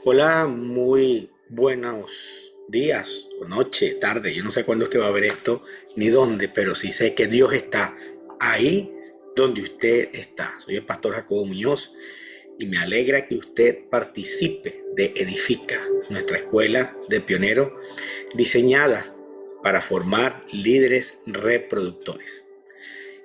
Hola, muy buenos días, o noche, tarde. Yo no sé cuándo usted va a ver esto ni dónde, pero sí sé que Dios está ahí donde usted está. Soy el pastor Jacobo Muñoz y me alegra que usted participe de Edifica, nuestra escuela de pioneros diseñada para formar líderes reproductores.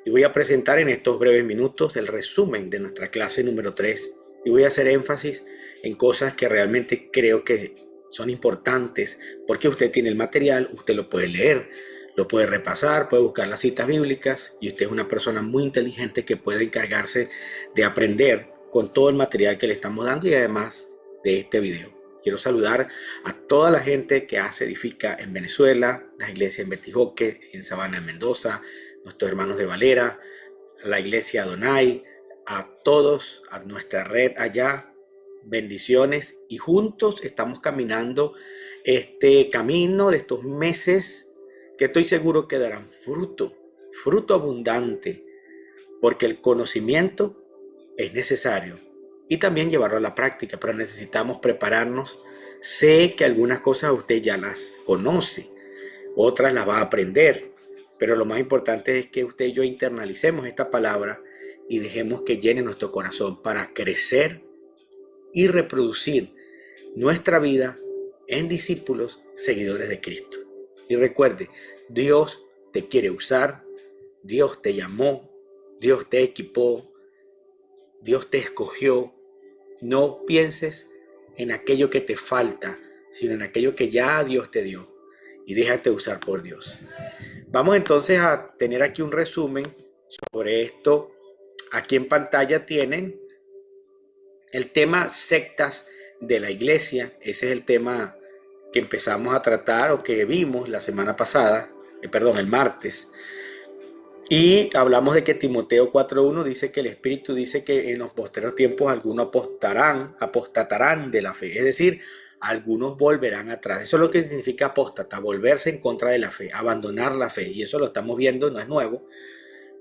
Y voy a presentar en estos breves minutos el resumen de nuestra clase número 3 y voy a hacer énfasis en cosas que realmente creo que son importantes porque usted tiene el material, usted lo puede leer, lo puede repasar, puede buscar las citas bíblicas y usted es una persona muy inteligente que puede encargarse de aprender con todo el material que le estamos dando y además de este video. Quiero saludar a toda la gente que hace Edifica en Venezuela, las iglesias en Betijoque, en Sabana, en Mendoza, nuestros hermanos de Valera, a la iglesia Adonai, a todos, a nuestra red allá, bendiciones y juntos estamos caminando este camino de estos meses que estoy seguro que darán fruto, fruto abundante, porque el conocimiento es necesario y también llevarlo a la práctica, pero necesitamos prepararnos. Sé que algunas cosas usted ya las conoce, otras las va a aprender, pero lo más importante es que usted y yo internalicemos esta palabra y dejemos que llene nuestro corazón para crecer y reproducir nuestra vida en discípulos seguidores de Cristo. Y recuerde, Dios te quiere usar, Dios te llamó, Dios te equipó, Dios te escogió. No pienses en aquello que te falta, sino en aquello que ya Dios te dio y déjate usar por Dios. Vamos entonces a tener aquí un resumen sobre esto. Aquí en pantalla tienen el tema sectas de la iglesia. Ese es el tema que empezamos a tratar o que vimos la semana pasada, el martes. Y hablamos de que Timoteo 4.1 dice que el Espíritu dice que en los posteriores tiempos algunos apostatarán de la fe. Es decir, algunos volverán atrás. Eso es lo que significa apóstata, volverse en contra de la fe, abandonar la fe. Y eso lo estamos viendo, no es nuevo.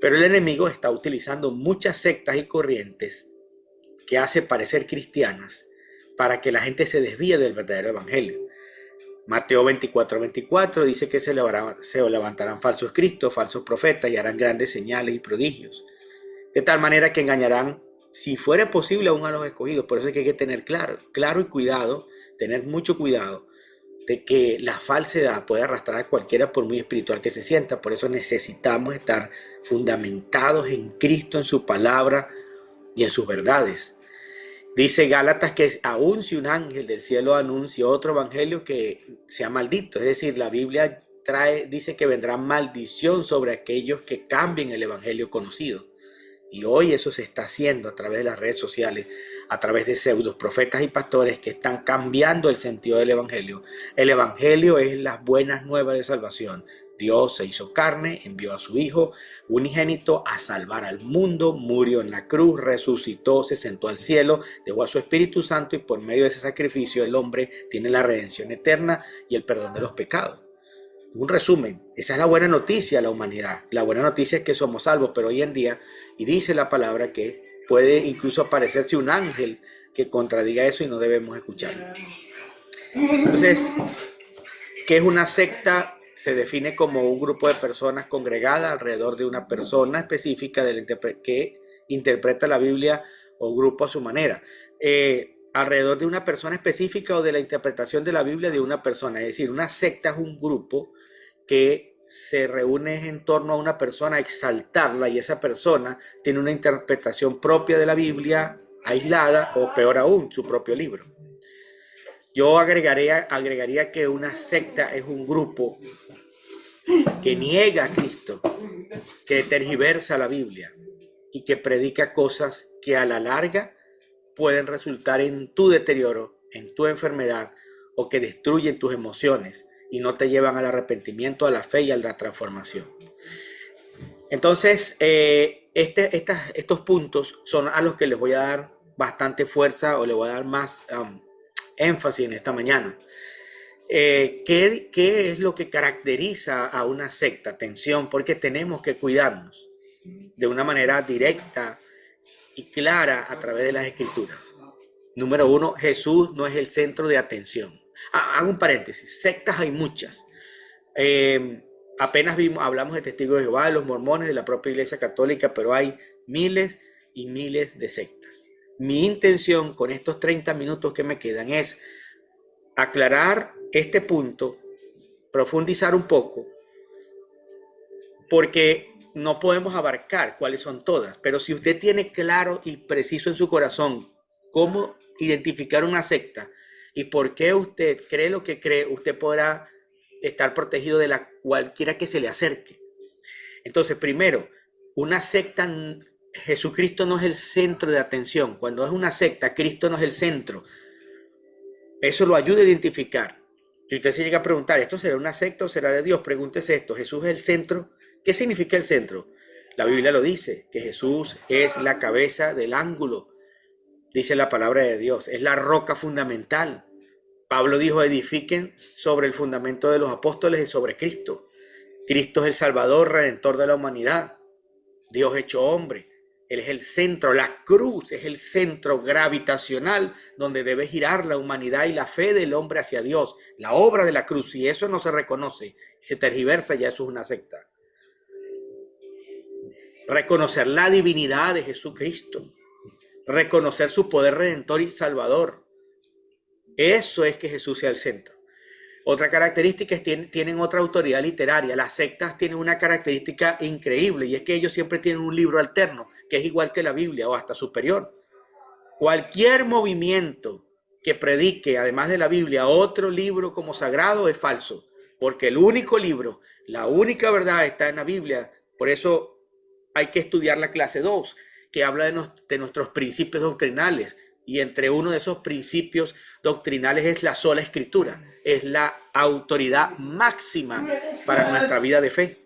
Pero el enemigo está utilizando muchas sectas y corrientes que hace parecer cristianas para que la gente se desvíe del verdadero evangelio. Mateo 24:24 dice que se levantarán falsos cristos, falsos profetas y harán grandes señales y prodigios. De tal manera que engañarán, si fuera posible, aún a los escogidos. Por eso es que hay que tener claro y cuidado, tener mucho cuidado de que la falsedad puede arrastrar a cualquiera por muy espiritual que se sienta. Por eso necesitamos estar fundamentados en Cristo, en su palabra y en sus verdades. Dice Gálatas que aun si un ángel del cielo anuncia otro evangelio que sea maldito, es decir, la Biblia dice que vendrá maldición sobre aquellos que cambien el evangelio conocido. Y hoy eso se está haciendo a través de las redes sociales, a través de pseudos profetas y pastores que están cambiando el sentido del evangelio. El evangelio es las buenas nuevas de salvación. Dios se hizo carne, envió a su Hijo unigénito a salvar al mundo, murió en la cruz, resucitó, se sentó al cielo, dejó a su Espíritu Santo y por medio de ese sacrificio el hombre tiene la redención eterna y el perdón de los pecados. Un resumen, esa es la buena noticia a la humanidad. La buena noticia es que somos salvos, pero hoy en día, y dice la palabra que puede incluso aparecerse un ángel que contradiga eso y no debemos escucharlo. Entonces, ¿qué es una secta? Se define como un grupo de personas congregadas alrededor de una persona específica que interpreta la Biblia o grupo a su manera. Alrededor de una persona específica o de la interpretación de la Biblia de una persona. Es decir, una secta es un grupo que se reúne en torno a una persona a exaltarla y esa persona tiene una interpretación propia de la Biblia aislada o peor aún, su propio libro. Yo agregaría que una secta es un grupo que niega a Cristo, que tergiversa la Biblia y que predica cosas que a la larga pueden resultar en tu deterioro, en tu enfermedad o que destruyen tus emociones y no te llevan al arrepentimiento, a la fe y a la transformación. Entonces, estos puntos son a los que les voy a dar bastante fuerza o les voy a dar más énfasis en esta mañana. ¿Qué es lo que caracteriza a una secta? Atención, porque tenemos que cuidarnos de una manera directa y clara a través de las escrituras. Número uno, Jesús no es el centro de atención. Hago un paréntesis, sectas hay muchas. Apenas hablamos de Testigos de Jehová, de los mormones, de la propia Iglesia Católica, pero hay miles y miles de sectas. Mi intención con estos 30 minutos que me quedan es aclarar este punto, profundizar un poco, porque no podemos abarcar cuáles son todas, pero si usted tiene claro y preciso en su corazón cómo identificar una secta y por qué usted cree lo que cree, usted podrá estar protegido de cualquiera que se le acerque. Entonces, primero, una secta, Jesucristo no es el centro de atención. Cuando es una secta, Cristo no es el centro. Eso lo ayuda a identificar. Si usted se llega a preguntar, ¿esto será una secta o será de Dios? Pregúntese esto, ¿Jesús es el centro? ¿Qué significa el centro? La Biblia lo dice, que Jesús es la cabeza del ángulo. Dice la palabra de Dios, es la roca fundamental. Pablo dijo, edifiquen sobre el fundamento de los apóstoles y sobre Cristo. Cristo es el Salvador, Redentor de la humanidad. Dios hecho hombre. Él es el centro, la cruz es el centro gravitacional donde debe girar la humanidad y la fe del hombre hacia Dios. La obra de la cruz, si eso no se reconoce, se tergiversa, ya eso es una secta. Reconocer la divinidad de Jesucristo. Reconocer su poder redentor y salvador. Eso es que Jesús sea el centro. Otra característica es que tienen otra autoridad literaria. Las sectas tienen una característica increíble y es que ellos siempre tienen un libro alterno que es igual que la Biblia o hasta superior. Cualquier movimiento que predique, además de la Biblia, otro libro como sagrado es falso, porque el único libro, la única verdad está en la Biblia. Por eso hay que estudiar la clase 2, que habla de nuestros principios doctrinales. Y entre uno de esos principios doctrinales es la sola escritura, es la autoridad máxima para nuestra vida de fe.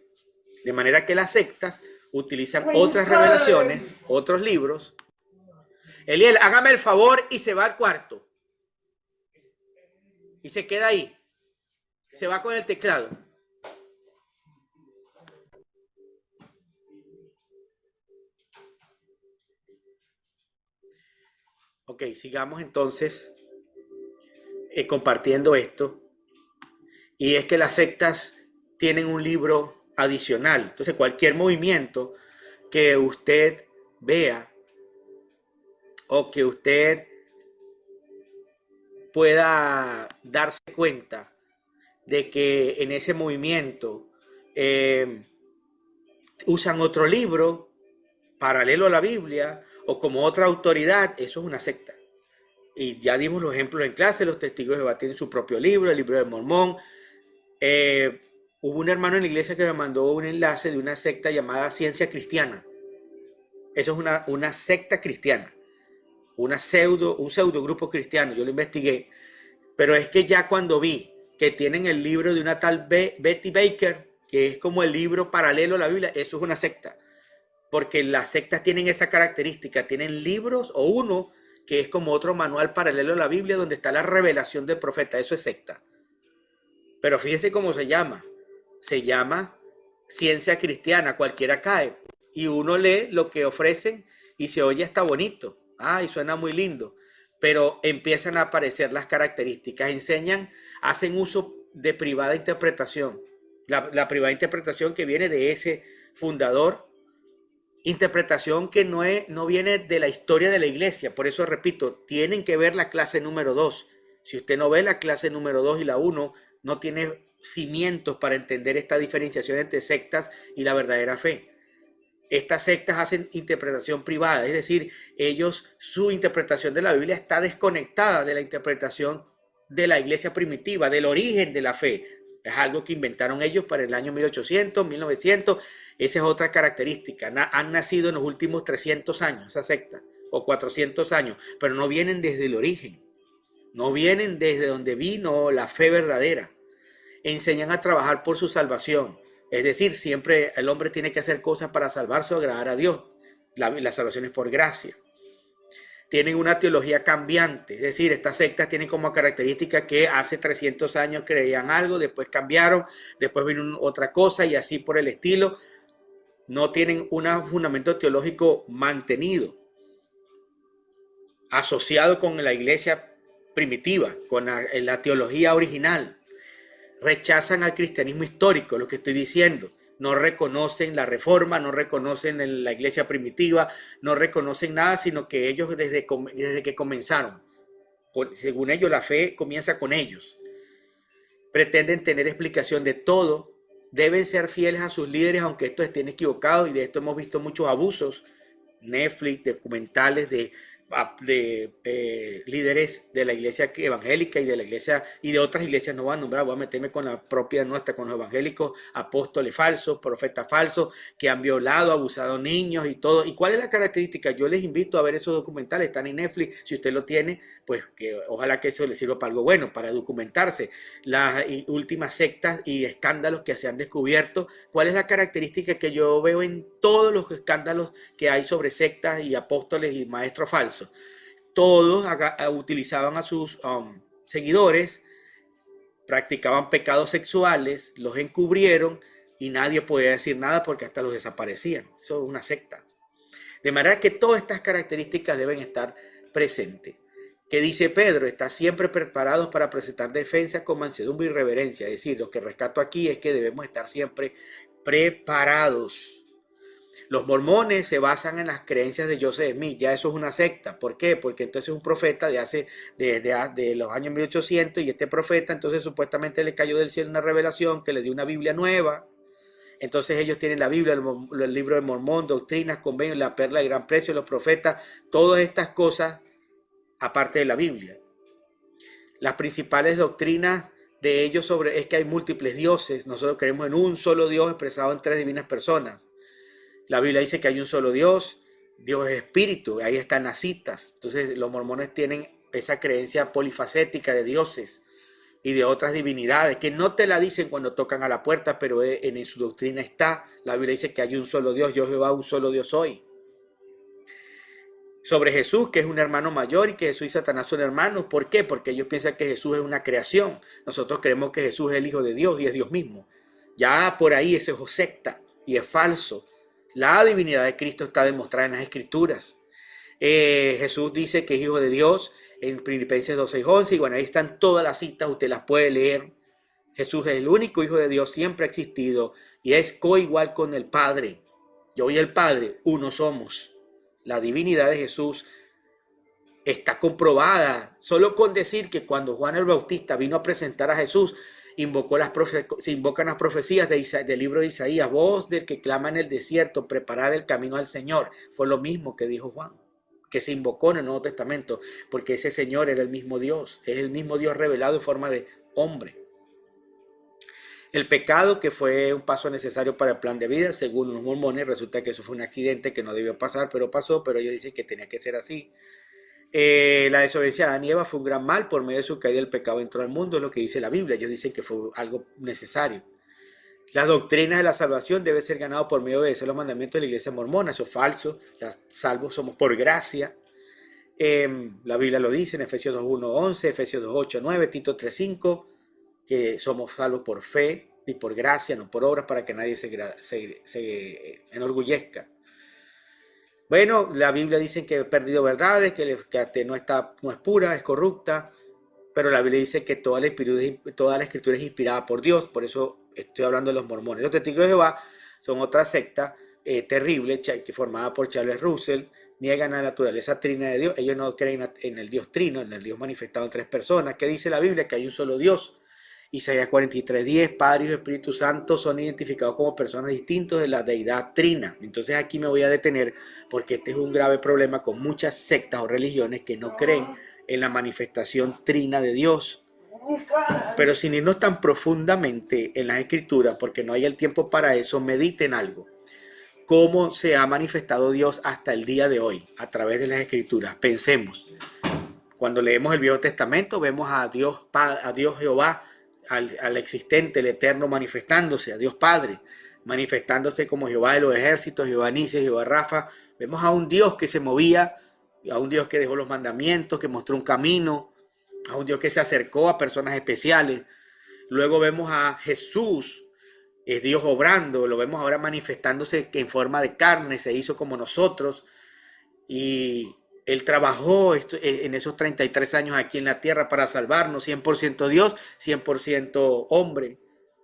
De manera que las sectas utilizan otras revelaciones, otros libros. Eliel, hágame el favor y se va al cuarto. Y se queda ahí. Se va con el teclado. Ok, sigamos entonces compartiendo esto. Y es que las sectas tienen un libro adicional. Entonces, cualquier movimiento que usted vea o que usted pueda darse cuenta de que en ese movimiento usan otro libro paralelo a la Biblia o como otra autoridad, eso es una secta. Y ya dimos los ejemplos en clase, los testigos de Jehová tienen su propio libro, el libro del Mormón. Hubo un hermano en la iglesia que me mandó un enlace de una secta llamada Ciencia Cristiana. Eso es una secta cristiana, un pseudo grupo cristiano. Yo lo investigué, pero es que ya cuando vi que tienen el libro de una tal Betty Baker, que es como el libro paralelo a la Biblia, eso es una secta. Porque las sectas tienen esa característica, tienen libros o uno que es como otro manual paralelo a la Biblia donde está la revelación del profeta, eso es secta. Pero fíjense cómo se llama Ciencia Cristiana, cualquiera cae. Y uno lee lo que ofrecen y se oye hasta bonito, y suena muy lindo, pero empiezan a aparecer las características, hacen uso de privada interpretación, la privada interpretación que viene de ese fundador, interpretación que no viene de la historia de la iglesia. Por eso repito, tienen que ver la clase número 2. Si usted no ve la clase número 2 y la 1, no tiene cimientos para entender esta diferenciación entre sectas y la verdadera fe. Estas sectas hacen interpretación privada, es decir, su interpretación de la Biblia está desconectada de la interpretación de la iglesia primitiva, del origen de la fe. Es algo que inventaron ellos para el año 1800, 1900. Esa es otra característica. Han nacido en los últimos 300 años, esa secta, o 400 años, pero no vienen desde el origen. No vienen desde donde vino la fe verdadera. Enseñan a trabajar por su salvación. Es decir, siempre el hombre tiene que hacer cosas para salvarse o agradar a Dios. La salvación es por gracia. Tienen una teología cambiante. Es decir, estas sectas tienen como característica que hace 300 años creían algo, después cambiaron, después vino otra cosa y así por el estilo. No tienen un fundamento teológico mantenido. asociado con la iglesia primitiva, con la teología original. Rechazan al cristianismo histórico, lo que estoy diciendo. No reconocen la reforma, no reconocen la iglesia primitiva, no reconocen nada, sino que ellos desde que comenzaron, según ellos la fe comienza con ellos. Pretenden tener explicación de todo, deben ser fieles a sus líderes aunque estos estén equivocados, y de esto hemos visto muchos abusos. Netflix, documentales de líderes de la iglesia evangélica y de la iglesia y de otras iglesias, no voy a nombrar, voy a meterme con la propia nuestra, con los evangélicos, apóstoles falsos, profetas falsos, que han violado, abusado niños y todo. ¿Y cuál es la característica? Yo les invito a ver esos documentales, están en Netflix, si usted lo tiene, pues que ojalá que eso le sirva para algo bueno, para documentarse. Las últimas sectas y escándalos que se han descubierto. ¿Cuál es la característica que yo veo en todos los escándalos que hay sobre sectas y apóstoles y maestros falsos? Todos utilizaban a sus seguidores, practicaban pecados sexuales, los encubrieron y nadie podía decir nada porque hasta los desaparecían. Eso es una secta. De manera que todas estas características deben estar presentes. ¿Qué dice Pedro? Está siempre preparados para presentar defensa con mansedumbre y reverencia. Es decir, lo que rescato aquí es que debemos estar siempre preparados. Los mormones se basan en las creencias de Joseph Smith, ya eso es una secta. ¿Por qué? Porque entonces es un profeta de los años 1800, y este profeta entonces supuestamente le cayó del cielo una revelación que le dio una Biblia nueva. Entonces ellos tienen la Biblia, el libro de Mormón, doctrinas, convenios, la perla de gran precio, los profetas, todas estas cosas aparte de la Biblia. Las principales doctrinas de ellos es que hay múltiples dioses. Nosotros creemos en un solo Dios expresado en tres divinas personas. La Biblia dice que hay un solo Dios, Dios es espíritu, ahí están las citas. Entonces los mormones tienen esa creencia polifacética de dioses y de otras divinidades, que no te la dicen cuando tocan a la puerta, pero en su doctrina está. La Biblia dice que hay un solo Dios, yo Jehová, un solo Dios soy. Sobre Jesús, que es un hermano mayor, y que Jesús y Satanás son hermanos. ¿Por qué? Porque ellos piensan que Jesús es una creación. Nosotros creemos que Jesús es el Hijo de Dios y es Dios mismo. Ya por ahí ese es secta y es falso. La divinidad de Cristo está demostrada en las Escrituras. Jesús dice que es Hijo de Dios en Filipenses 2:6-11, y bueno, ahí están todas las citas, usted las puede leer. Jesús es el único Hijo de Dios, siempre ha existido y es coigual con el Padre. Yo y el Padre, uno somos. La divinidad de Jesús está comprobada solo con decir que cuando Juan el Bautista vino a presentar a Jesús, se invocan las profecías del libro de Isaías: voz del que clama en el desierto, preparad el camino al Señor. Fue lo mismo que dijo Juan, que se invocó en el Nuevo Testamento, porque ese Señor era el mismo Dios, es el mismo Dios revelado en forma de hombre. El pecado, que fue un paso necesario para el plan de vida, según los mormones, resulta que eso fue un accidente que no debió pasar, pero pasó, pero ellos dicen que tenía que ser así. La desobediencia de Adán y Eva fue un gran mal. Por medio de su caída el pecado entró al mundo, es lo que dice la Biblia. Ellos dicen que fue algo necesario. Las doctrinas de la salvación debe ser ganado por medio de obedecer los mandamientos de la iglesia mormona. Eso es falso. Salvos somos por gracia. La Biblia lo dice en Efesios 2:1-11, Efesios 2:8-9, Tito 3:5, que somos salvos por fe y por gracia, no por obras, para que nadie se enorgullezca. Bueno, la Biblia dice que he perdido verdades, que no es pura, es corrupta, pero la Biblia dice que toda la escritura es inspirada por Dios. Por eso estoy hablando de los mormones. Los testigos de Jehová son otra secta terrible, formada por Charles Russell. Niegan la naturaleza trina de Dios. Ellos no creen en el Dios trino, en el Dios manifestado en tres personas. ¿Qué dice la Biblia? Que hay un solo Dios. Isaías 43:10, Padre y Espíritu Santo son identificados como personas distintas de la deidad trina. Entonces aquí me voy a detener, porque este es un grave problema con muchas sectas o religiones que no creen en la manifestación trina de Dios. Pero sin irnos tan profundamente en las Escrituras, porque no hay el tiempo para eso, mediten algo. ¿Cómo se ha manifestado Dios hasta el día de hoy a través de las Escrituras? Pensemos. Cuando leemos el Viejo Testamento, vemos a Dios Jehová, al existente, el eterno, manifestándose, a Dios Padre, manifestándose como Jehová de los ejércitos, Jehová Nissi, Jehová Rafa. Vemos a un Dios que se movía, a un Dios que dejó los mandamientos, que mostró un camino, a un Dios que se acercó a personas especiales. Luego vemos a Jesús, es Dios obrando, lo vemos ahora manifestándose en forma de carne, se hizo como nosotros, y Él trabajó en esos 33 años aquí en la tierra para salvarnos, 100% Dios, 100% hombre,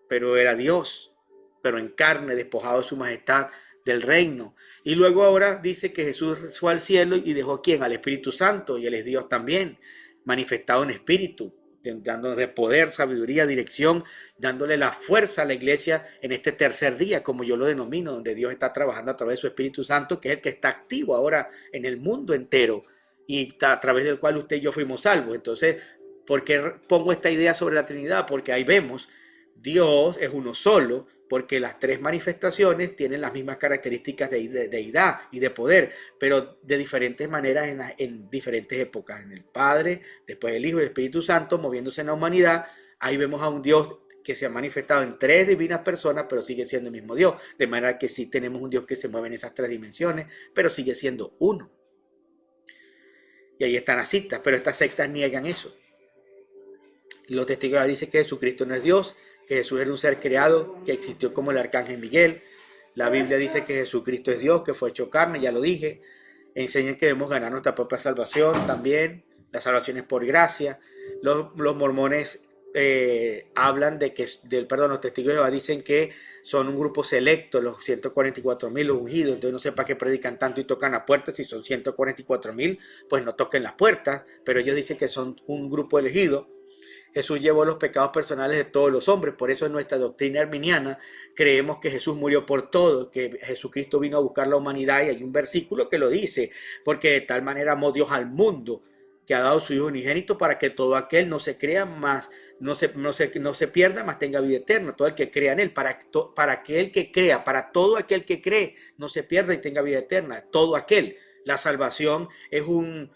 pero era Dios, pero en carne, despojado de su majestad del reino. Y luego ahora dice que Jesús fue al cielo y dejó ¿quién? Al Espíritu Santo, y Él es Dios también, manifestado en espíritu, dándonos de poder, sabiduría, dirección, dándole la fuerza a la iglesia en este tercer día, como yo lo denomino, donde Dios está trabajando a través de su Espíritu Santo, que es el que está activo ahora en el mundo entero y a través del cual usted y yo fuimos salvos. Entonces, ¿por qué pongo esta idea sobre la Trinidad? Porque ahí vemos, Dios es uno solo, porque las tres manifestaciones tienen las mismas características de deidad y de poder, pero de diferentes maneras en diferentes épocas. En el Padre, después el Hijo y el Espíritu Santo, moviéndose en la humanidad. Ahí vemos a un Dios que se ha manifestado en tres divinas personas, pero sigue siendo el mismo Dios. De manera que sí tenemos un Dios que se mueve en esas tres dimensiones, pero sigue siendo uno. Y ahí están las citas, pero estas sectas niegan eso. Los testigos dicen que Jesucristo no es Dios, que Jesús era un ser creado, que existió como el arcángel Miguel. La Biblia dice que Jesucristo es Dios, que fue hecho carne, ya lo dije. Enseñan que debemos ganar nuestra propia salvación también. La salvación es por gracia. Los mormones hablan de que, los testigos de Jehová dicen que son un grupo selecto, los 144,000, los ungidos. Entonces no sé para qué predican tanto y tocan las puertas. Si son 144,000, pues no toquen las puertas. Pero ellos dicen que son un grupo elegido. Jesús llevó los pecados personales de todos los hombres. Por eso en nuestra doctrina arminiana creemos que Jesús murió por todos, que Jesucristo vino a buscar la humanidad, y hay un versículo que lo dice, porque de tal manera amó Dios al mundo, que ha dado su Hijo unigénito para que todo aquel no se crea más, no se pierda, más tenga vida eterna. Todo el que crea en él, para aquel que crea, para todo aquel que cree, no se pierda y tenga vida eterna. Todo aquel. La salvación es un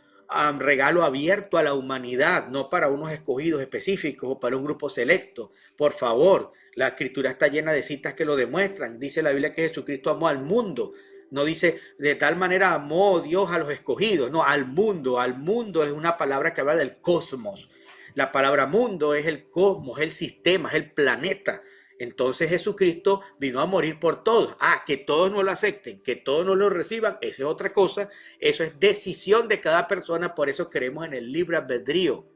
regalo abierto a la humanidad, no para unos escogidos específicos o para un grupo selecto. Por favor, la escritura está llena de citas que lo demuestran. Dice la Biblia que Jesucristo amó al mundo. No dice de tal manera amó Dios a los escogidos, no, al mundo. Al mundo es una palabra que habla del cosmos. La palabra mundo es el cosmos, es el sistema, es el planeta. Entonces Jesucristo vino a morir por todos. Que todos no lo acepten, que todos no lo reciban, esa es otra cosa. Eso es decisión de cada persona, por eso creemos en el libre albedrío.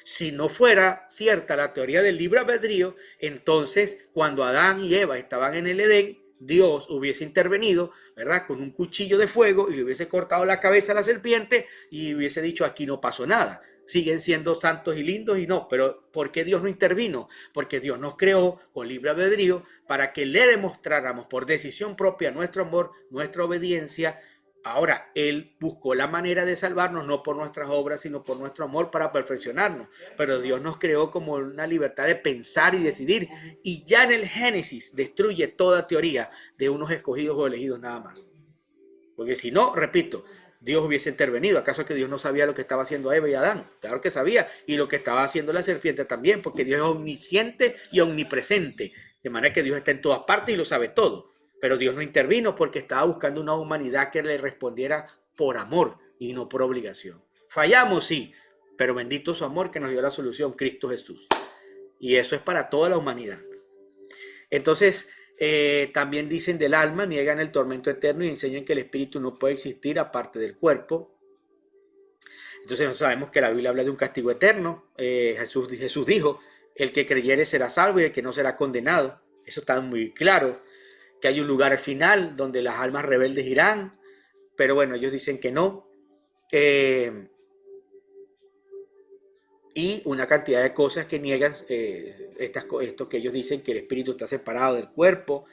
Si no fuera cierta la teoría del libre albedrío, entonces cuando Adán y Eva estaban en el Edén, Dios hubiese intervenido, ¿verdad?, con un cuchillo de fuego y le hubiese cortado la cabeza a la serpiente y hubiese dicho: aquí no pasó nada. Siguen siendo santos y lindos y no, pero ¿por qué Dios no intervino? Porque Dios nos creó con libre albedrío para que le demostráramos por decisión propia nuestro amor, nuestra obediencia. Ahora, Él buscó la manera de salvarnos no por nuestras obras, sino por nuestro amor para perfeccionarnos. Pero Dios nos creó como una libertad de pensar y decidir. Y ya en el Génesis destruye toda teoría de unos escogidos o elegidos nada más. Porque si no, repito, Dios hubiese intervenido. ¿Acaso es que Dios no sabía lo que estaba haciendo Eva y Adán? Claro que sabía. Y lo que estaba haciendo la serpiente también, porque Dios es omnisciente y omnipresente. De manera que Dios está en todas partes y lo sabe todo. Pero Dios no intervino porque estaba buscando una humanidad que le respondiera por amor y no por obligación. Fallamos, sí, pero bendito su amor que nos dio la solución, Cristo Jesús. Y eso es para toda la humanidad. Entonces, también dicen del alma, niegan el tormento eterno y enseñan que el espíritu no puede existir aparte del cuerpo. Entonces nosotros sabemos que la Biblia habla de un castigo eterno. Jesús dijo: el que creyere será salvo y el que no será condenado. Eso está muy claro. Que hay un lugar al final donde las almas rebeldes irán, pero bueno, ellos dicen que no. Y una cantidad de cosas que niegan esto que ellos dicen, que el espíritu está separado del cuerpo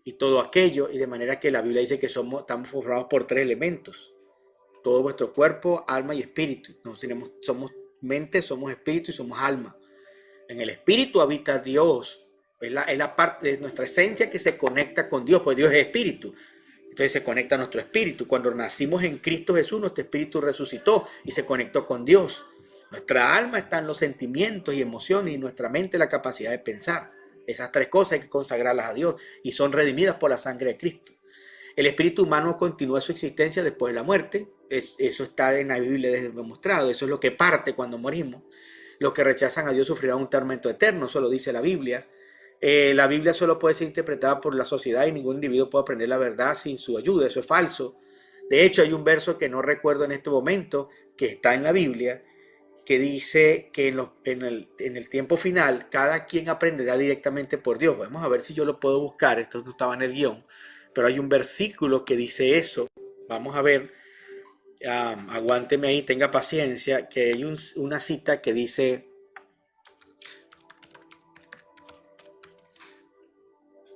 y todo aquello, y de manera que la Biblia dice que estamos formados por tres elementos: todo vuestro cuerpo, alma y espíritu. Somos mente, somos espíritu y somos alma. En el espíritu habita Dios. Es la parte de nuestra esencia que se conecta con Dios, pues Dios es espíritu. Entonces se conecta a nuestro espíritu. Cuando nacimos en Cristo Jesús, nuestro espíritu resucitó y se conectó con Dios. Nuestra alma está en los sentimientos y emociones, y nuestra mente la capacidad de pensar. Esas tres cosas hay que consagrarlas a Dios y son redimidas por la sangre de Cristo. El espíritu humano continúa su existencia después de la muerte. Eso está en la Biblia demostrado. Eso es lo que parte cuando morimos. Los que rechazan a Dios sufrirán un tormento eterno, eso lo dice la Biblia. La Biblia solo puede ser interpretada por la sociedad y ningún individuo puede aprender la verdad sin su ayuda. Eso es falso. De hecho, hay un verso que no recuerdo en este momento, que está en la Biblia, que dice que en el tiempo final cada quien aprenderá directamente por Dios. Vamos a ver si yo lo puedo buscar, esto no estaba en el guión, pero hay un versículo que dice eso. Vamos a ver, aguánteme ahí, tenga paciencia, que hay una cita que dice,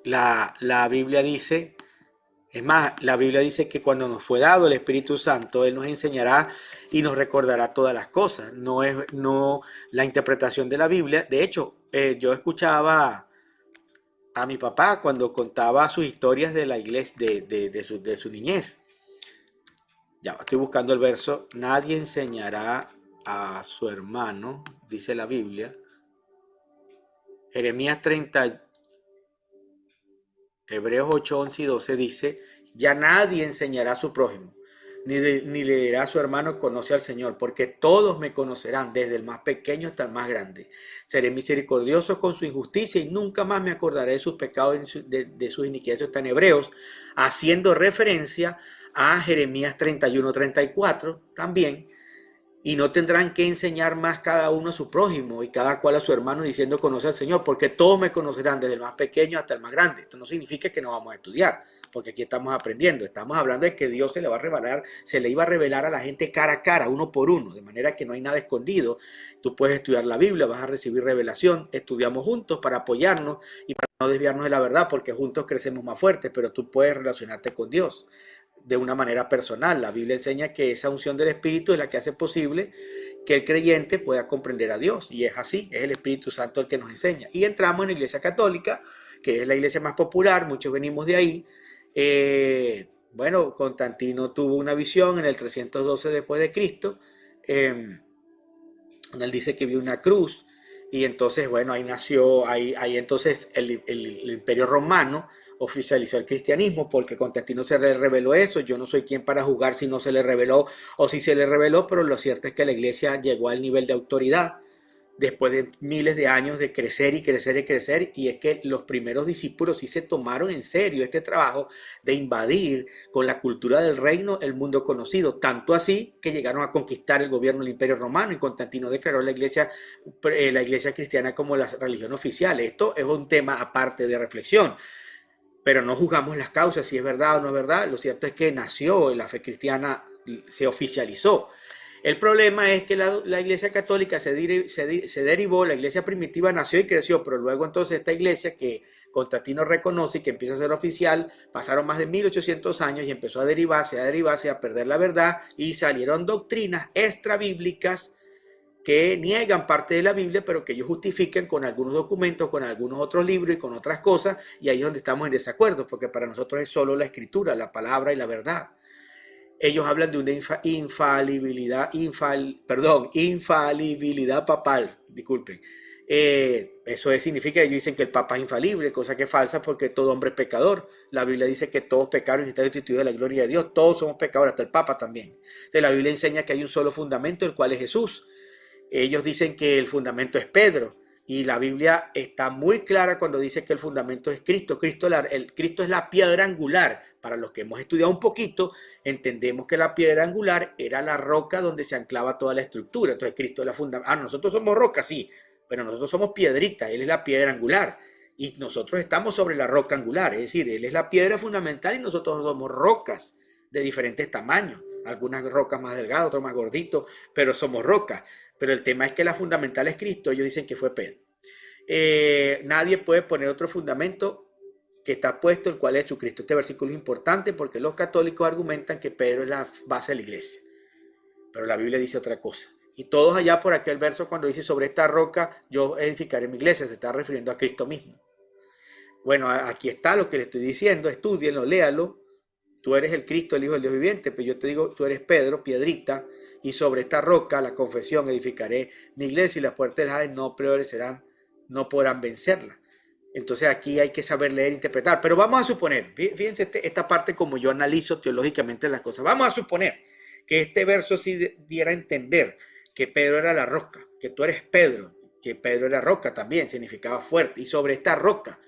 la Biblia dice, es más, la Biblia dice que cuando nos fue dado el Espíritu Santo, Él nos enseñará y nos recordará todas las cosas. No es no la interpretación de la Biblia. De hecho, yo escuchaba a mi papá cuando contaba sus historias de la iglesia, de su niñez. Ya estoy buscando el verso. Nadie enseñará a su hermano, dice la Biblia. Jeremías 30, Hebreos 8, 11 y 12 dice, ya nadie enseñará a su prójimo, ni le dirá a su hermano, conoce al Señor, porque todos me conocerán, desde el más pequeño hasta el más grande. Seré misericordioso con su injusticia y nunca más me acordaré de sus pecados, de sus iniquidades. Eso está en Hebreos, haciendo referencia a Jeremías 31, 34 también. Y no tendrán que enseñar más cada uno a su prójimo y cada cual a su hermano diciendo conoce al Señor, porque todos me conocerán desde el más pequeño hasta el más grande. Esto no significa que no vamos a estudiar, porque aquí estamos aprendiendo. Estamos hablando de que Dios se le va a revelar, se le iba a revelar a la gente cara a cara, uno por uno, de manera que no hay nada escondido. Tú puedes estudiar la Biblia, vas a recibir revelación, estudiamos juntos para apoyarnos y para no desviarnos de la verdad, porque juntos crecemos más fuertes, pero tú puedes relacionarte con Dios de una manera personal. La Biblia enseña que esa unción del Espíritu es la que hace posible que el creyente pueda comprender a Dios. Y es así, es el Espíritu Santo el que nos enseña. Y entramos en la Iglesia Católica, que es la iglesia más popular, muchos venimos de ahí. Bueno, Constantino tuvo una visión en el 312 después de Cristo, donde él dice que vio una cruz. Y entonces, bueno, ahí nació, ahí entonces el Imperio Romano oficializó el cristianismo porque Constantino se le reveló eso. Yo no soy quien para juzgar si no se le reveló o si se le reveló, pero lo cierto es que la iglesia llegó al nivel de autoridad después de miles de años de crecer y crecer y crecer, y es que los primeros discípulos sí se tomaron en serio este trabajo de invadir con la cultura del reino el mundo conocido, tanto así que llegaron a conquistar el gobierno del Imperio Romano y Constantino declaró la iglesia cristiana como la religión oficial. Esto es un tema aparte de reflexión, pero no juzgamos las causas, si es verdad o no es verdad. Lo cierto es que nació la fe cristiana, se oficializó. El problema es que la iglesia católica se derivó, la iglesia primitiva nació y creció, pero luego entonces esta iglesia que Constantino reconoce y que empieza a ser oficial, pasaron más de 1800 años y empezó a derivarse, a perder la verdad y salieron doctrinas extrabíblicas que niegan parte de la Biblia, pero que ellos justifican con algunos documentos, con algunos otros libros y con otras cosas, y ahí es donde estamos en desacuerdo, porque para nosotros es solo la escritura, la palabra y la verdad. Ellos hablan de una infalibilidad papal, disculpen. Eso significa que ellos dicen que el Papa es infalible, cosa que es falsa porque todo hombre es pecador. La Biblia dice que todos pecaron y están destituidos de la gloria de Dios. Todos somos pecadores, hasta el Papa también. Entonces, la Biblia enseña que hay un solo fundamento, el cual es Jesús. Ellos dicen que el fundamento es Pedro. Y la Biblia está muy clara cuando dice que el fundamento es Cristo. Cristo es la piedra angular. Para los que hemos estudiado un poquito, entendemos que la piedra angular era la roca donde se anclaba toda la estructura. Entonces Cristo es la fundamento. Nosotros somos roca, sí, pero nosotros somos piedrita. Él es la piedra angular. Y nosotros estamos sobre la roca angular. Es decir, Él es la piedra fundamental y nosotros somos rocas de diferentes tamaños. Algunas rocas más delgadas, otras más gorditos, pero somos rocas. Pero el tema es que la fundamental es Cristo. Ellos dicen que fue Pedro. Nadie puede poner otro fundamento que está puesto, el cual es Jesucristo. Este versículo es importante porque los católicos argumentan que Pedro es la base de la iglesia, pero la Biblia dice otra cosa. Y todos allá por aquel verso cuando dice sobre esta roca yo edificaré mi iglesia, se está refiriendo a Cristo mismo. Bueno, aquí está lo que le estoy diciendo, estúdienlo, léalo. Tú eres el Cristo, el Hijo del Dios viviente, pero yo te digo, tú eres Pedro, piedrita, y sobre esta roca, la confesión, edificaré mi iglesia y las puertas del Hades no prevalecerán, no podrán vencerla. Entonces aquí hay que saber leer e interpretar. Pero vamos a suponer, fíjense esta parte como yo analizo teológicamente las cosas. Vamos a suponer que este verso sí diera a entender que Pedro era la roca, que tú eres Pedro, que Pedro era roca también, significaba fuerte, y sobre esta roca.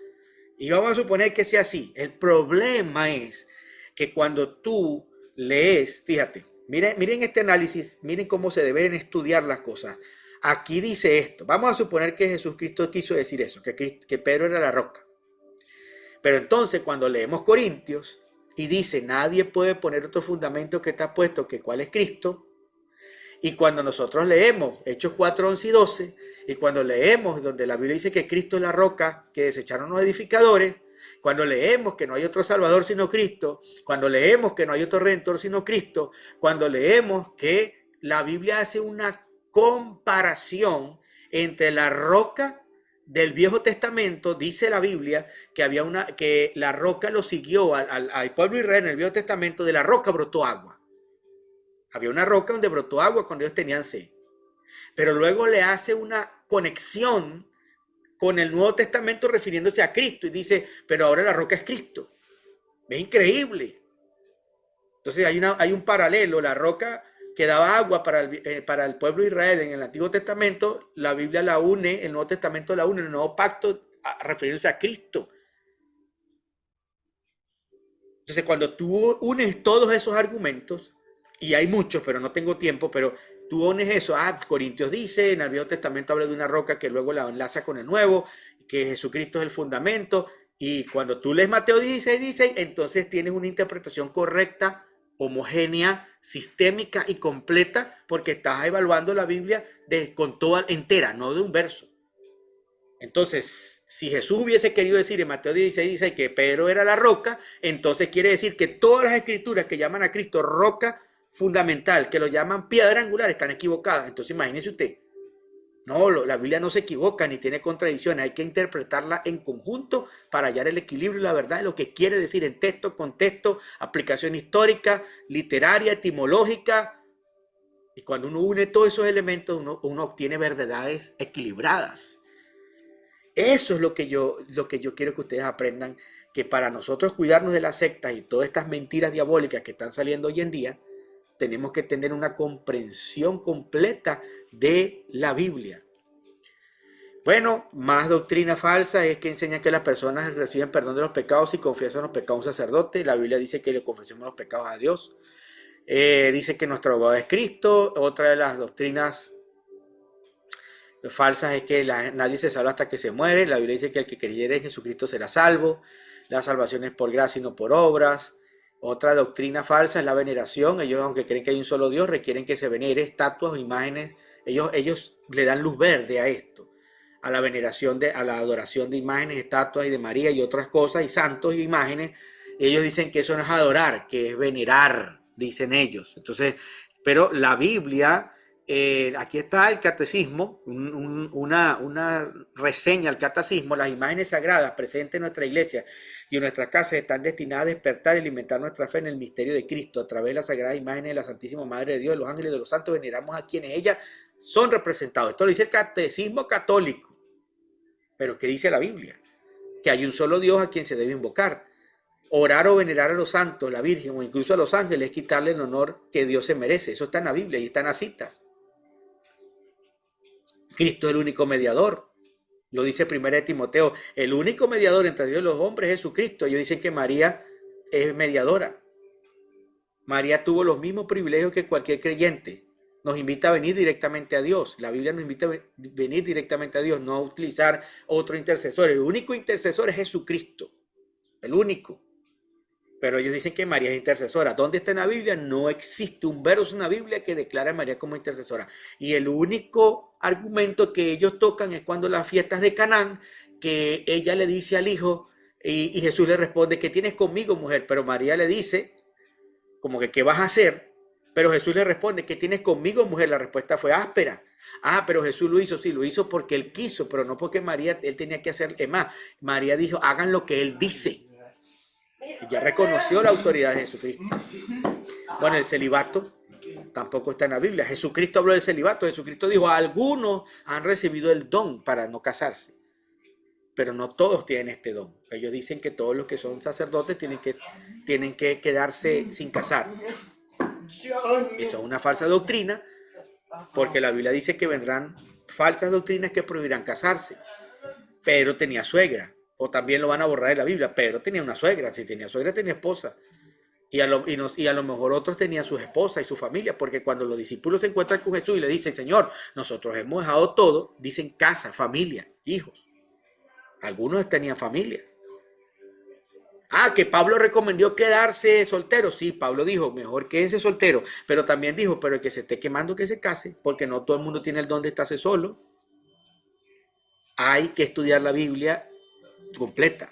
Y vamos a suponer que sea así. El problema es que cuando tú lees, fíjate, miren este análisis, miren cómo se deben estudiar las cosas. Aquí dice esto, vamos a suponer que Jesucristo quiso decir eso, que Pedro era la roca. Pero entonces cuando leemos Corintios y dice, nadie puede poner otro fundamento que está puesto que cuál es Cristo, y cuando nosotros leemos Hechos 4, 11 y 12, y cuando leemos donde la Biblia dice que Cristo es la roca que desecharon los edificadores, cuando leemos que no hay otro Salvador sino Cristo, cuando leemos que no hay otro Redentor sino Cristo, cuando leemos que la Biblia hace una comparación entre la roca del Viejo Testamento, dice la Biblia que la roca lo siguió al pueblo de Israel en el Viejo Testamento, de la roca brotó agua. Había una roca donde brotó agua cuando ellos tenían sed. Pero luego le hace una conexión con el Nuevo Testamento refiriéndose a Cristo y dice, pero ahora la roca es Cristo. Es increíble. Entonces hay un paralelo, la roca que daba agua para el pueblo de Israel en el Antiguo Testamento, la Biblia la une, el Nuevo Testamento la une, el Nuevo Pacto refiriéndose a Cristo. Entonces cuando tú unes todos esos argumentos, y hay muchos, pero no tengo tiempo, pero tú unes eso, Corintios dice, en el Viejo Testamento habla de una roca que luego la enlaza con el Nuevo, que Jesucristo es el fundamento, y cuando tú lees Mateo 16, entonces tienes una interpretación correcta, homogénea, sistémica y completa, porque estás evaluando la Biblia con toda entera, no de un verso. Entonces, si Jesús hubiese querido decir en Mateo 16 que Pedro era la roca, entonces quiere decir que todas las escrituras que llaman a Cristo roca fundamental, que lo llaman piedra angular, están equivocadas. Entonces imagínese usted, no, la Biblia no se equivoca ni tiene contradicciones, hay que interpretarla en conjunto para hallar el equilibrio y la verdad de lo que quiere decir en texto, contexto, aplicación histórica, literaria, etimológica. Y cuando uno une todos esos elementos, uno obtiene verdades equilibradas. Eso es lo que yo quiero que ustedes aprendan, que para nosotros cuidarnos de las sectas y todas estas mentiras diabólicas que están saliendo hoy en día, tenemos que tener una comprensión completa de la Biblia. Bueno, más doctrina falsa es que enseña que las personas reciben perdón de los pecados si confiesan los pecados a un sacerdote. La Biblia dice que le confesemos los pecados a Dios. Dice que nuestro abogado es Cristo. Otra de las doctrinas falsas es que nadie se salva hasta que se muere. La Biblia dice que el que creyere en Jesucristo será salvo. La salvación es por gracia y no por obras. Otra doctrina falsa es la veneración. Ellos, aunque creen que hay un solo Dios, requieren que se venere estatuas o imágenes. Ellos le dan luz verde a esto, a la veneración, a la adoración de imágenes, estatuas y de María y otras cosas, y santos y imágenes. Ellos dicen que eso no es adorar, que es venerar, dicen ellos. Entonces, pero la Biblia, aquí está el catecismo, una reseña al catecismo. Las imágenes sagradas presentes en nuestra iglesia y en nuestras casas están destinadas a despertar y alimentar nuestra fe en el misterio de Cristo. A través de las sagradas imágenes de la Santísima Madre de Dios, de los ángeles y de los santos, veneramos a quienes ellas son representados. Esto lo dice el catecismo católico. Pero ¿qué dice la Biblia? Que hay un solo Dios a quien se debe invocar. Orar o venerar a los santos, la Virgen o incluso a los ángeles es quitarle el honor que Dios se merece. Eso está en la Biblia y están las citas. Cristo es el único mediador. Lo dice 1 Timoteo. El único mediador entre Dios y los hombres es Jesucristo. Ellos dicen que María es mediadora. María tuvo los mismos privilegios que cualquier creyente. Nos invita a venir directamente a Dios. La Biblia nos invita a venir directamente a Dios, no a utilizar otro intercesor. El único intercesor es Jesucristo. El único. Pero ellos dicen que María es intercesora. ¿Dónde está en la Biblia? No existe un verso en la Biblia que declara a María como intercesora. Y el único argumento que ellos tocan es cuando las fiestas de Canaán, que ella le dice al hijo, y Jesús le responde, ¿qué tienes conmigo, mujer? Pero María le dice, como que, ¿qué vas a hacer? Pero Jesús le responde, ¿qué tienes conmigo, mujer? La respuesta fue áspera. Pero Jesús lo hizo, sí, lo hizo porque él quiso, pero no porque él tenía que hacer más. María dijo, hagan lo que él dice. Ya reconoció la autoridad de Jesucristo. Bueno, el celibato tampoco está en la Biblia. Jesucristo habló del celibato. Jesucristo dijo, algunos han recibido el don para no casarse, pero no todos tienen este don. Ellos dicen que todos los que son sacerdotes tienen que quedarse sin casar. Eso es una falsa doctrina, porque la Biblia dice que vendrán falsas doctrinas que prohibirán casarse. Pedro tenía suegra, o también lo van a borrar de la Biblia. Pedro tenía una suegra, si tenía suegra tenía esposa. Y a lo mejor otros tenían sus esposas y su familia, porque cuando los discípulos se encuentran con Jesús y le dicen, Señor, nosotros hemos dejado todo, dicen casa, familia, hijos. Algunos tenían familia. Ah, que Pablo recomendó quedarse soltero. Sí, Pablo dijo, mejor quédense soltero. Pero también dijo, pero el que se esté quemando que se case, porque no todo el mundo tiene el don de estarse solo. Hay que estudiar la Biblia completa.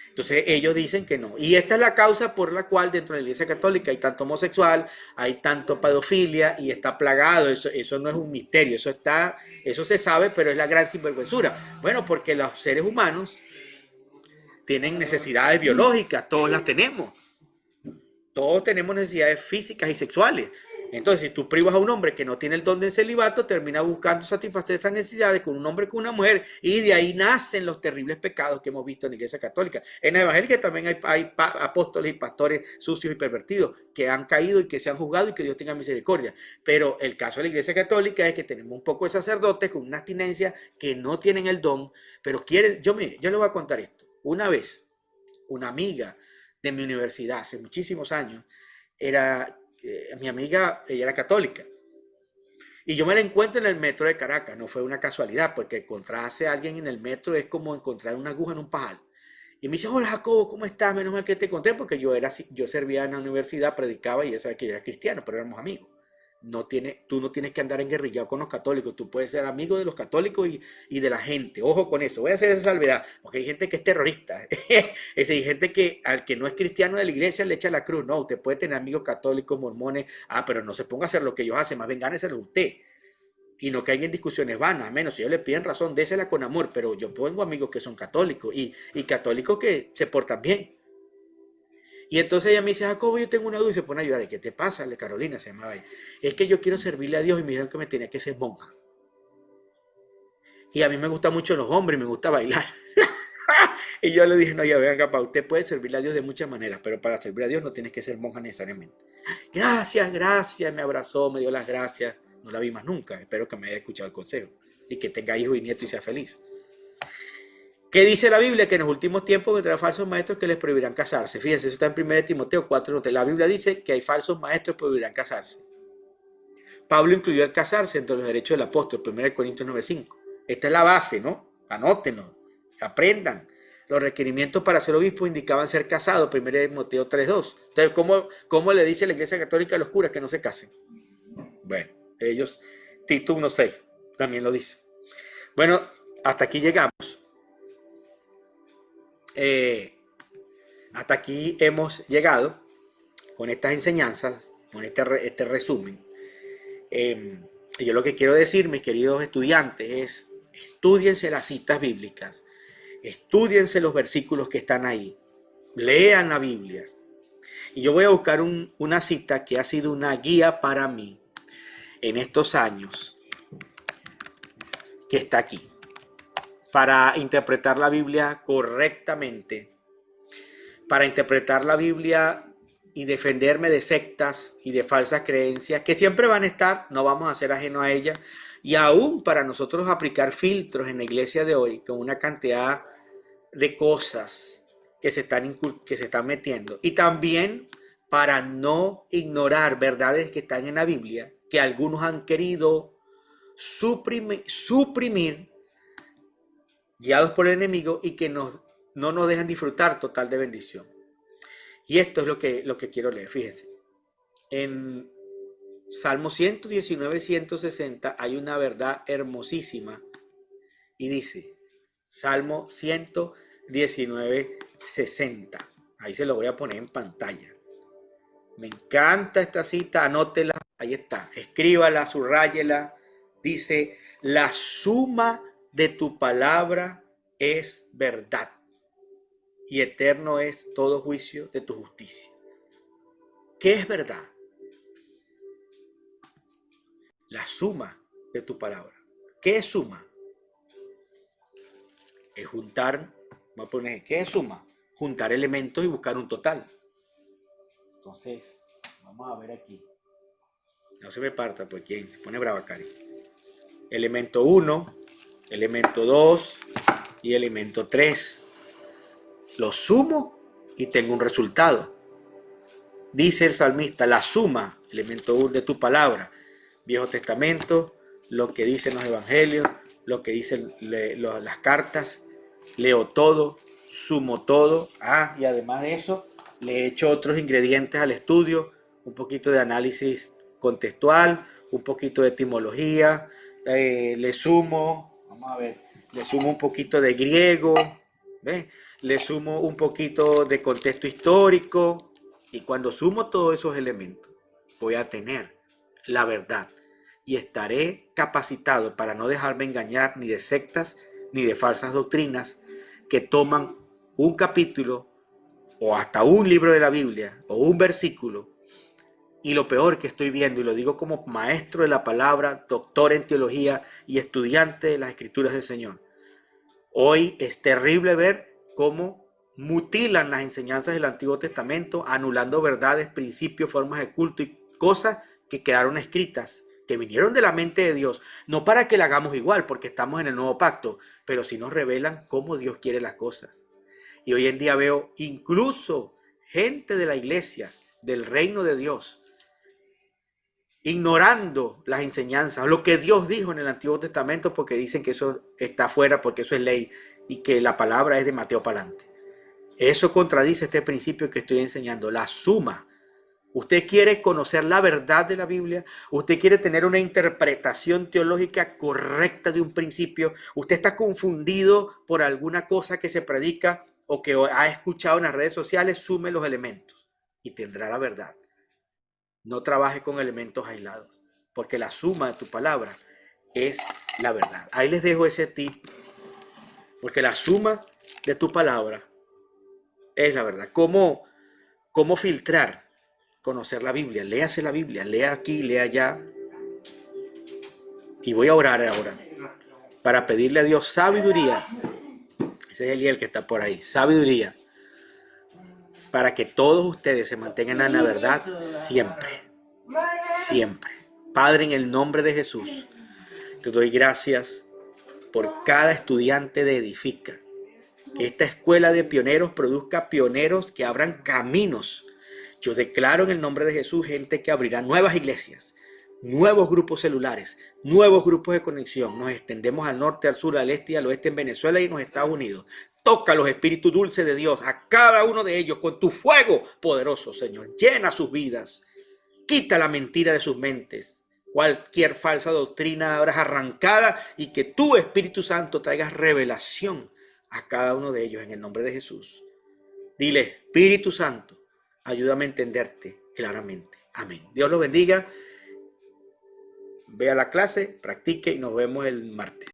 Entonces ellos dicen que no. Y esta es la causa por la cual dentro de la Iglesia Católica hay tanto homosexual, hay tanto pedofilia y está plagado. Eso no es un misterio, eso se sabe, pero es la gran sinvergüenzura. Bueno, porque los seres humanos tienen necesidades biológicas, todos las tenemos. Todos tenemos necesidades físicas y sexuales. Entonces, si tú privas a un hombre que no tiene el don del celibato, termina buscando satisfacer esas necesidades con un hombre con una mujer, y de ahí nacen los terribles pecados que hemos visto en la Iglesia Católica. En la Evangélica también hay apóstoles y pastores sucios y pervertidos que han caído y que se han juzgado y que Dios tenga misericordia. Pero el caso de la Iglesia Católica es que tenemos un poco de sacerdotes con una abstinencia que no tienen el don, pero quieren. Yo les voy a contar esto. Una vez, una amiga de mi universidad, hace muchísimos años, mi amiga, ella era católica. Y yo me la encuentro en el metro de Caracas, no fue una casualidad, porque encontrarse a alguien en el metro es como encontrar una aguja en un pajal. Y me dice, hola Jacobo, ¿cómo estás? Menos mal que te encontré, porque yo servía en la universidad, predicaba y ella sabía que yo era cristiano, pero éramos amigos. Tú no tienes que andar enguerrillado con los católicos, tú puedes ser amigo de los católicos y de la gente. Ojo con eso, voy a hacer esa salvedad, porque hay gente que es terrorista. Hay gente que al que no es cristiano de la iglesia le echa la cruz. No, usted puede tener amigos católicos, mormones, pero no se ponga a hacer lo que ellos hacen, más bien gáneselo usted. Y no caigan en discusiones vanas, a menos si ellos le piden razón, désela con amor, pero yo tengo amigos que son católicos y católicos que se portan bien. Y entonces ella me dice, Jacobo, yo tengo una duda, y se pone a llorar. ¿Y qué te pasa? Carolina se llamaba ella. Es que yo quiero servirle a Dios y me dijeron que me tenía que ser monja. Y a mí me gustan mucho los hombres, me gusta bailar. Y yo le dije, no, ya venga, papá, usted puede servirle a Dios de muchas maneras, pero para servir a Dios no tienes que ser monja necesariamente. Gracias, gracias, me abrazó, me dio las gracias. No la vi más nunca, espero que me haya escuchado el consejo y que tenga hijos y nietos y sea feliz. ¿Qué dice la Biblia? Que en los últimos tiempos vendrán falsos maestros que les prohibirán casarse. Fíjense, eso está en 1 Timoteo 4. La Biblia dice que hay falsos maestros que prohibirán casarse. Pablo incluyó el casarse entre los derechos del apóstol, 1 Corintios 9:5. Esta es la base, ¿no? Anótenlo, aprendan. Los requerimientos para ser obispo indicaban ser casado, 1 Timoteo 3:2. Entonces, ¿cómo le dice la Iglesia Católica a los curas que no se casen? Bueno, ellos, Tito 1:6, también lo dice. Bueno, hasta aquí llegamos. Hasta aquí hemos llegado con estas enseñanzas, con este resumen. Yo lo que quiero decir, mis queridos estudiantes, es estudiense las citas bíblicas, estudiense los versículos que están ahí, lean la Biblia. Y yo voy a buscar una cita que ha sido una guía para mí en estos años, que está aquí, para interpretar la Biblia correctamente, para interpretar la Biblia y defenderme de sectas y de falsas creencias que siempre van a estar, no vamos a ser ajenos a ellas, y aún para nosotros aplicar filtros en la iglesia de hoy con una cantidad de cosas que se están metiendo, y también para no ignorar verdades que están en la Biblia que algunos han querido suprimir guiados por el enemigo y que no nos dejan disfrutar total de bendición. Y esto es lo que quiero leer, fíjense. En Salmo 119, 160 hay una verdad hermosísima y dice, Salmo 119, 60. Ahí se lo voy a poner en pantalla. Me encanta esta cita, anótela, ahí está, escríbala, subrayela. Dice, la suma de tu palabra es verdad y eterno es todo juicio de tu justicia. ¿Qué es verdad? La suma de tu palabra. ¿Qué es suma? Es juntar, voy a poner, ¿qué es suma? Juntar elementos y buscar un total. Entonces, vamos a ver aquí. No se me parta, pues quién se pone brava, Cari. Elemento 1, elemento 2 y elemento 3. Lo sumo y tengo un resultado. Dice el salmista, la suma, elemento de tu palabra, Viejo Testamento, lo que dicen los evangelios, lo que dicen las cartas, leo todo, sumo todo, y además de eso, le echo otros ingredientes al estudio, un poquito de análisis contextual, un poquito de etimología, le sumo, vamos a ver, le sumo un poquito de griego, ¿ves? Le sumo un poquito de contexto histórico, y cuando sumo todos esos elementos, voy a tener la verdad y estaré capacitado para no dejarme engañar ni de sectas ni de falsas doctrinas que toman un capítulo o hasta un libro de la Biblia o un versículo, y lo peor que estoy viendo, y lo digo como maestro de la palabra, doctor en teología y estudiante de las escrituras del Señor, hoy es terrible ver cómo mutilan las enseñanzas del Antiguo Testamento, anulando verdades, principios, formas de culto y cosas que quedaron escritas, que vinieron de la mente de Dios, no para que la hagamos igual, porque estamos en el nuevo pacto, pero sí nos revelan cómo Dios quiere las cosas. Y hoy en día veo incluso gente de la iglesia, del reino de Dios, ignorando las enseñanzas, lo que Dios dijo en el Antiguo Testamento, porque dicen que eso está fuera, porque eso es ley, y que la palabra es de Mateo para adelante. Eso contradice este principio que estoy enseñando, la suma. Usted quiere conocer la verdad de la Biblia, usted quiere tener una interpretación teológica correcta de un principio, usted está confundido por alguna cosa que se predica o que ha escuchado en las redes sociales, sume los elementos y tendrá la verdad. No trabaje con elementos aislados, porque la suma de tu palabra es la verdad. Ahí les dejo ese tip, porque la suma de tu palabra es la verdad. ¿Cómo filtrar? Conocer la Biblia. Léase la Biblia, lea aquí, lea allá. Y voy a orar ahora para pedirle a Dios sabiduría. Ese es Eliel que está por ahí. Sabiduría. Para que todos ustedes se mantengan en la verdad siempre. Siempre. Padre, en el nombre de Jesús, te doy gracias por cada estudiante de Edifica. Que esta escuela de pioneros produzca pioneros que abran caminos. Yo declaro en el nombre de Jesús gente que abrirá nuevas iglesias, nuevos grupos celulares, nuevos grupos de conexión. Nos extendemos al norte, al sur, al este y al oeste en Venezuela y en los Estados Unidos. Toca los espíritus dulces de Dios a cada uno de ellos con tu fuego poderoso, Señor. Llena sus vidas. Quita la mentira de sus mentes. Cualquier falsa doctrina habrás arrancada y que tu Espíritu Santo traigas revelación a cada uno de ellos en el nombre de Jesús. Dile, Espíritu Santo, ayúdame a entenderte claramente. Amén. Dios los bendiga. Ve a la clase, practique y nos vemos el martes.